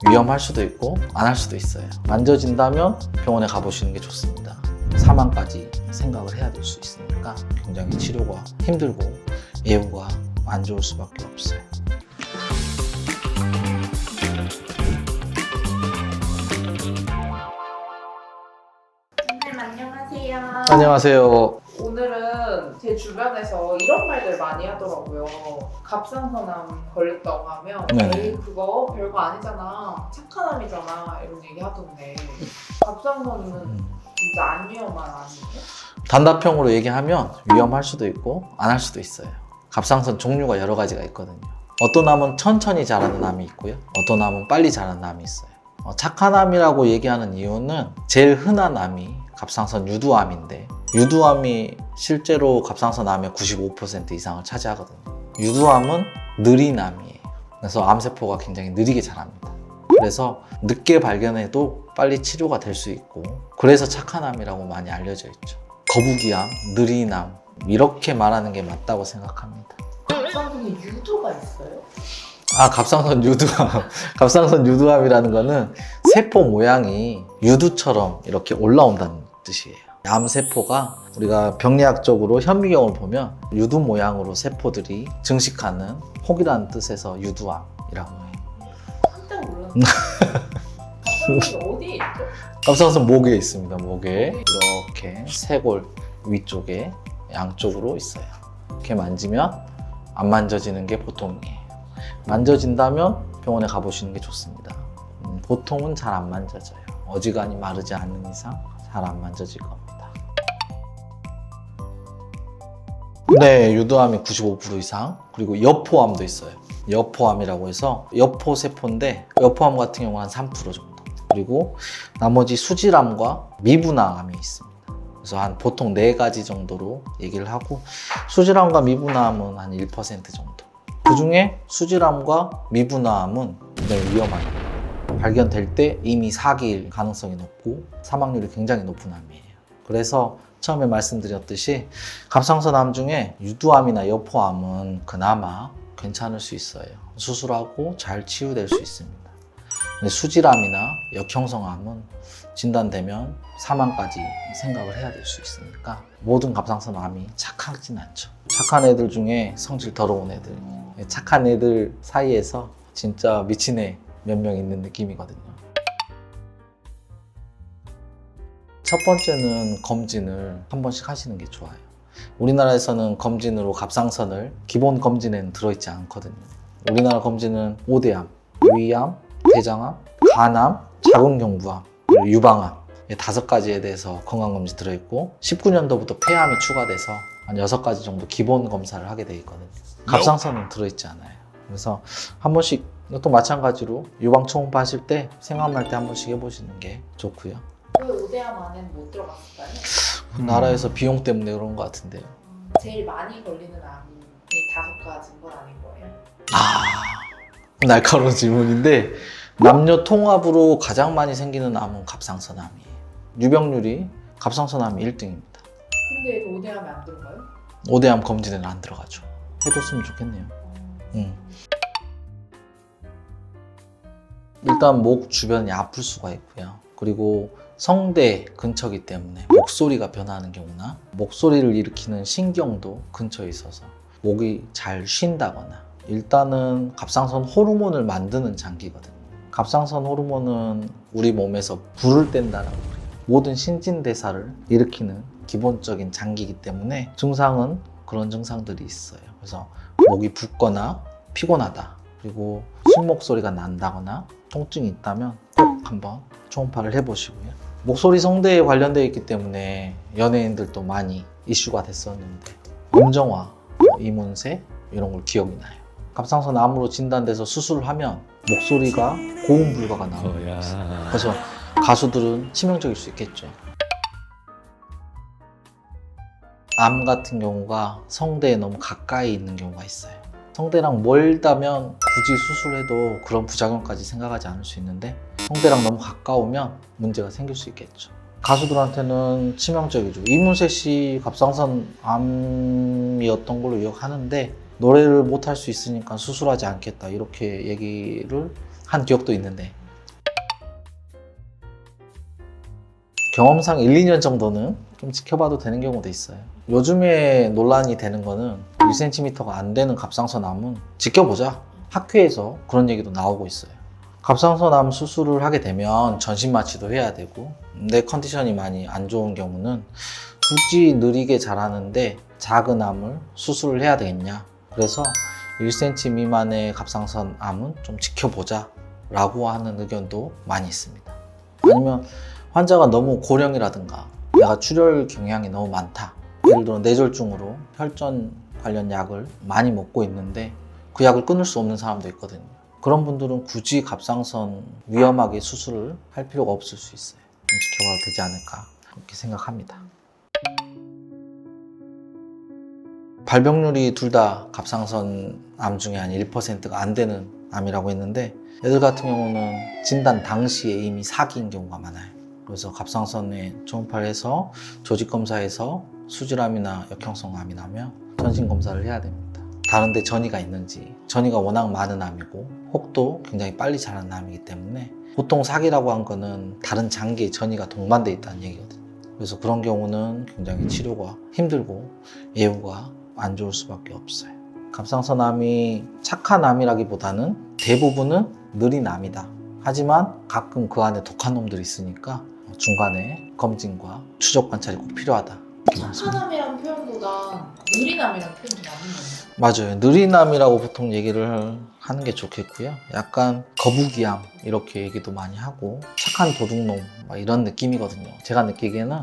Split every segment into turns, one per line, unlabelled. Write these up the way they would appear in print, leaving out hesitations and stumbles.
위험할 수도 있고 안 할 수도 있어요. 만져진다면 병원에 가보시는 게 좋습니다. 사망까지 생각을 해야 될 수 있으니까 굉장히 치료가 힘들고 예후가 안 좋을 수밖에 없어요.
선생님 안녕하세요.
안녕하세요.
오늘은 제 주변에서 이런 말들 많이 하더라고요. 갑상선암 걸렸다고 하면
네.
에이 그거 별거 아니잖아, 착한 암이잖아 이런 얘기 하던데 갑상선은 진짜 안 위험한 암이에요?
단답형으로 얘기하면 위험할 수도 있고 안 할 수도 있어요. 갑상선 종류가 여러 가지가 있거든요. 어떤 암은 천천히 자라는 암이 있고요. 어떤 암은 빨리 자라는 암이 있어요. 착한 암이라고 얘기하는 이유는 제일 흔한 암이 갑상선 유두암인데, 유두암이 실제로 갑상선 암의 95% 이상을 차지하거든요. 유두암은 느린 암이에요. 그래서 암세포가 굉장히 느리게 자랍니다. 그래서 늦게 발견해도 빨리 치료가 될 수 있고, 그래서 착한 암이라고 많이 알려져 있죠. 거북이암, 느린 암, 이렇게 말하는 게 맞다고 생각합니다.
갑상선에 유두가 있어요?
갑상선 유두암. 갑상선 유두암이라는 거는 세포 모양이 유두처럼 이렇게 올라온다는 뜻이에요. 암세포가 우리가 병리학적으로 현미경을 보면 유두 모양으로 세포들이 증식하는 혹이라는 뜻에서 유두암이라고 해요.
깜짝 놀랐어요. 갑상선이 어디에 있죠?
갑상선 목에 있습니다. 목에 이렇게 쇄골 위쪽에 양쪽으로 있어요. 이렇게 만지면 안 만져지는 게 보통이에요. 만져진다면 병원에 가보시는 게 좋습니다. 보통은 잘 안 만져져요. 어지간히 마르지 않는 이상 잘 안 만져질 겁니다. 네, 유두암이 95% 이상, 그리고 여포암도 있어요. 여포암이라고 해서 여포세포인데, 여포암 같은 경우는 한 3% 정도. 그리고 나머지 수질암과 미분암이 있습니다. 그래서 한 보통 4가지 정도로 얘기를 하고, 수질암과 미분암은 한 1% 정도. 그 중에 수질암과 미분암은 굉장히 위험합니다. 발견될 때 이미 사기일 가능성이 높고 사망률이 굉장히 높은 암이에요. 그래서 처음에 말씀드렸듯이 갑상선 암 중에 유두암이나 여포암은 그나마 괜찮을 수 있어요. 수술하고 잘 치유될 수 있습니다. 근데 수질암이나 역형성암은 진단되면 사망까지 생각을 해야 될 수 있으니까 모든 갑상선 암이 착하진 않죠. 착한 애들 중에 성질 더러운 애들, 착한 애들 사이에서 진짜 미친 애 몇 명 있는 느낌이거든요. 첫 번째는 검진을 한 번씩 하시는 게 좋아요. 우리나라에서는 검진으로 갑상선을 기본 검진에는 들어있지 않거든요. 우리나라 검진은 5대암, 위암, 대장암, 간암, 자궁경부암, 그리고 유방암, 5가지에 대해서 건강검진 들어있고, 19년도부터 폐암이 추가돼서 한 6가지 정도 기본 검사를 하게 돼 있거든요. 갑상선은 들어있지 않아요. 그래서 한 번씩, 또 마찬가지로 유방 초음파 하실 때 생각날 때 한 번씩 해보시는 게 좋고요.
왜 5대암 안에는 못 들어갔을까요?
나라에서 비용 때문에 그런 것 같은데요.
제일 많이 걸리는 암이 5가지인 건 아닌 거예요?
날카로운 질문인데, 남녀 통합으로 가장 많이 생기는 암은 갑상선암이에요. 유병률이 갑상선암이 1등입니다.
근데 5대암에 안 들어가요?
5대암 검진에는 안 들어가죠. 해줬으면 좋겠네요. 일단 목 주변이 아플 수가 있고요. 그리고 성대 근처이기 때문에 목소리가 변하는 경우나 목소리를 일으키는 신경도 근처에 있어서 목이 잘 쉰다거나, 일단은 갑상선 호르몬을 만드는 장기거든요. 갑상선 호르몬은 우리 몸에서 불을 뗀다라고 그래요. 모든 신진대사를 일으키는 기본적인 장기이기 때문에 증상은 그런 증상들이 있어요. 그래서 목이 붓거나 피곤하다, 그리고 신목소리가 난다거나 통증이 있다면 꼭 한번 초음파를 해보시고요. 목소리 성대에 관련되어 있기 때문에 연예인들도 많이 이슈가 됐었는데, 음정화, 이문세 이런 걸 기억이 나요. 갑상선 암으로 진단돼서 수술을 하면 목소리가 고음 불가가 나옵니다. 그래서 가수들은 치명적일 수 있겠죠. 암 같은 경우가 성대에 너무 가까이 있는 경우가 있어요. 성대랑 멀다면 굳이 수술해도 그런 부작용까지 생각하지 않을 수 있는데, 성대랑 너무 가까우면 문제가 생길 수 있겠죠. 가수들한테는 치명적이죠. 이문세 씨 갑상선 암이었던 걸로 기억하는데, 노래를 못할 수 있으니까 수술하지 않겠다 이렇게 얘기를 한 기억도 있는데, 경험상 1, 2년 정도는 좀 지켜봐도 되는 경우도 있어요. 요즘에 논란이 되는 거는 1cm가 안 되는 갑상선암은 지켜보자. 학회에서 그런 얘기도 나오고 있어요. 갑상선암 수술을 하게 되면 전신 마취도 해야 되고, 내 컨디션이 많이 안 좋은 경우는 굳이 느리게 자라는데 작은 암을 수술을 해야 되겠냐. 그래서 1cm 미만의 갑상선암은 좀 지켜보자 라고 하는 의견도 많이 있습니다. 아니면 환자가 너무 고령이라든가 내가 출혈 경향이 너무 많다. 예를 들어 뇌졸중으로 혈전 관련 약을 많이 먹고 있는데 그 약을 끊을 수 없는 사람도 있거든요. 그런 분들은 굳이 갑상선 위험하게 수술을 할 필요가 없을 수 있어요. 지켜봐도 되지 않을까 그렇게 생각합니다. 발병률이 둘 다 갑상선 암 중에 한 1%가 안 되는 암이라고 했는데, 애들 같은 경우는 진단 당시에 이미 사기인 경우가 많아요. 그래서 갑상선에 초음파를 해서 조직검사에서 수질암이나 역형성 암이 나면 전신검사를 해야 됩니다. 다른 데 전이가 있는지, 전이가 워낙 많은 암이고 혹도 굉장히 빨리 자라는 암이기 때문에 보통 사기라고 한 거는 다른 장기에 전이가 동반되어 있다는 얘기거든요. 그래서 그런 경우는 굉장히 치료가 힘들고 예후가 안 좋을 수밖에 없어요. 갑상선암이 착한 암이라기보다는 대부분은 느린 암이다. 하지만 가끔 그 안에 독한 놈들이 있으니까 중간에 검진과 추적 관찰이 꼭 필요하다.
착한암이라는 표현보다 느린암이라는 표현이 맞는 거예요?
맞아요. 느린 암이라고 보통 얘기를 하는 게 좋겠고요. 약간 거북이암 이렇게 얘기도 많이 하고 착한 도둑놈 막 이런 느낌이거든요. 제가 느끼기에는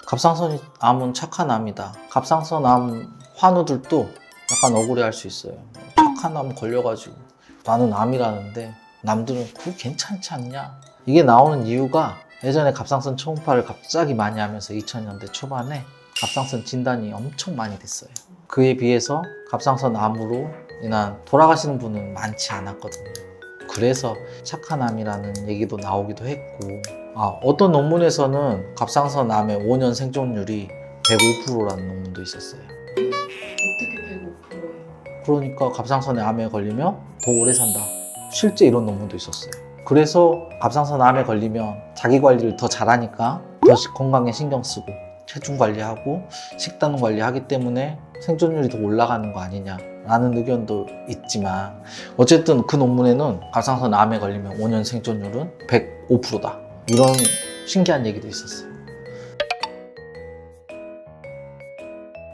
갑상선 암은 착한 암이다. 갑상선 암 환우들도 약간 억울해할 수 있어요. 착한 암 걸려가지고 나는 암이라는데 남들은 그거 괜찮지 않냐? 이게 나오는 이유가 예전에 갑상선 초음파를 갑자기 많이 하면서 2000년대 초반에 갑상선 진단이 엄청 많이 됐어요. 그에 비해서 갑상선 암으로 인한 돌아가시는 분은 많지 않았거든요. 그래서 착한 암이라는 얘기도 나오기도 했고, 어떤 논문에서는 갑상선 암의 5년 생존율이 105%라는 논문도 있었어요.
어떻게 105%예요?
그러니까 갑상선에 암에 걸리면 더 오래 산다. 실제 이런 논문도 있었어요. 그래서 갑상선 암에 걸리면 자기 관리를 더 잘하니까 더 건강에 신경 쓰고 체중 관리하고 식단 관리하기 때문에 생존율이 더 올라가는 거 아니냐라는 의견도 있지만, 어쨌든 그 논문에는 갑상선 암에 걸리면 5년 생존율은 105%다. 이런 신기한 얘기도 있었어요.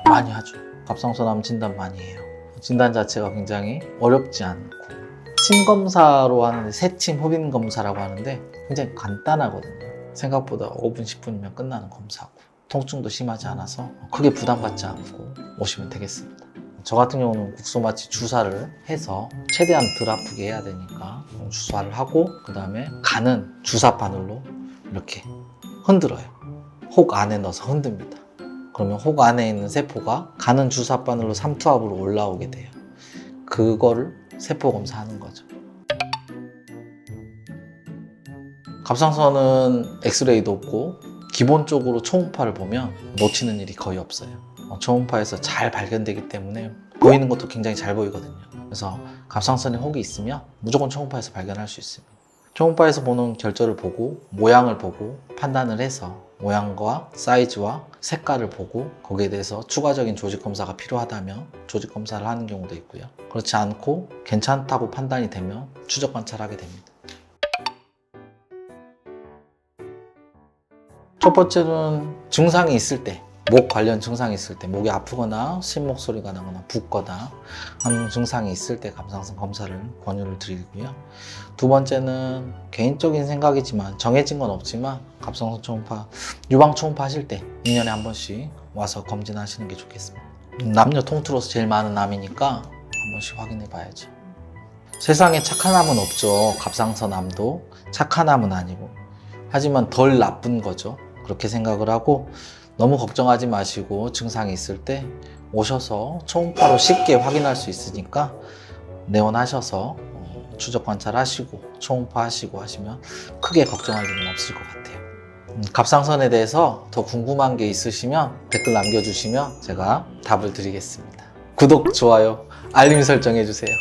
많이 하죠. 갑상선암 진단 많이 해요. 진단 자체가 굉장히 어렵지 않고, 침 검사로 하는데 새침 흡인 검사라고 하는데 굉장히 간단하거든요. 생각보다 5분, 10분이면 끝나는 검사고 통증도 심하지 않아서 크게 부담받지 않고 오시면 되겠습니다. 저 같은 경우는 국소마취 주사를 해서 최대한 덜 아프게 해야 되니까 주사를 하고, 그 다음에 간은 주사 바늘로 이렇게 흔들어요. 혹 안에 넣어서 흔듭니다. 그러면 혹 안에 있는 세포가 가는 주사 바늘로 삼투압으로 올라오게 돼요. 그거를 세포 검사하는 거죠. 갑상선은 엑스레이도 없고 기본적으로 초음파를 보면 놓치는 일이 거의 없어요. 초음파에서 잘 발견되기 때문에 보이는 것도 굉장히 잘 보이거든요. 그래서 갑상선에 혹이 있으면 무조건 초음파에서 발견할 수 있습니다. 초음파에서 보는 결절을 보고 모양을 보고 판단을 해서 모양과 사이즈와 색깔을 보고 거기에 대해서 추가적인 조직 검사가 필요하다면 조직 검사를 하는 경우도 있고요. 그렇지 않고 괜찮다고 판단이 되면 추적 관찰하게 됩니다. 첫 번째는 증상이 있을 때, 목 관련 증상이 있을 때, 목이 아프거나 심목 소리가 나거나 붓거나 하는 증상이 있을 때 갑상선 검사를 권유를 드리고요. 두 번째는 개인적인 생각이지만 정해진 건 없지만 갑상선 초음파, 유방 초음파 하실 때 2년에 한 번씩 와서 검진하시는 게 좋겠습니다. 남녀 통틀어서 제일 많은 암이니까 한 번씩 확인해 봐야죠. 세상에 착한 암은 없죠. 갑상선 암도 착한 암은 아니고, 하지만 덜 나쁜 거죠. 그렇게 생각을 하고 너무 걱정하지 마시고 증상이 있을 때 오셔서 초음파로 쉽게 확인할 수 있으니까 내원하셔서 추적 관찰하시고 초음파 하시고 하시면 크게 걱정할 일은 없을 것 같아요. 갑상선에 대해서 더 궁금한 게 있으시면 댓글 남겨주시면 제가 답을 드리겠습니다. 구독, 좋아요, 알림 설정 해주세요.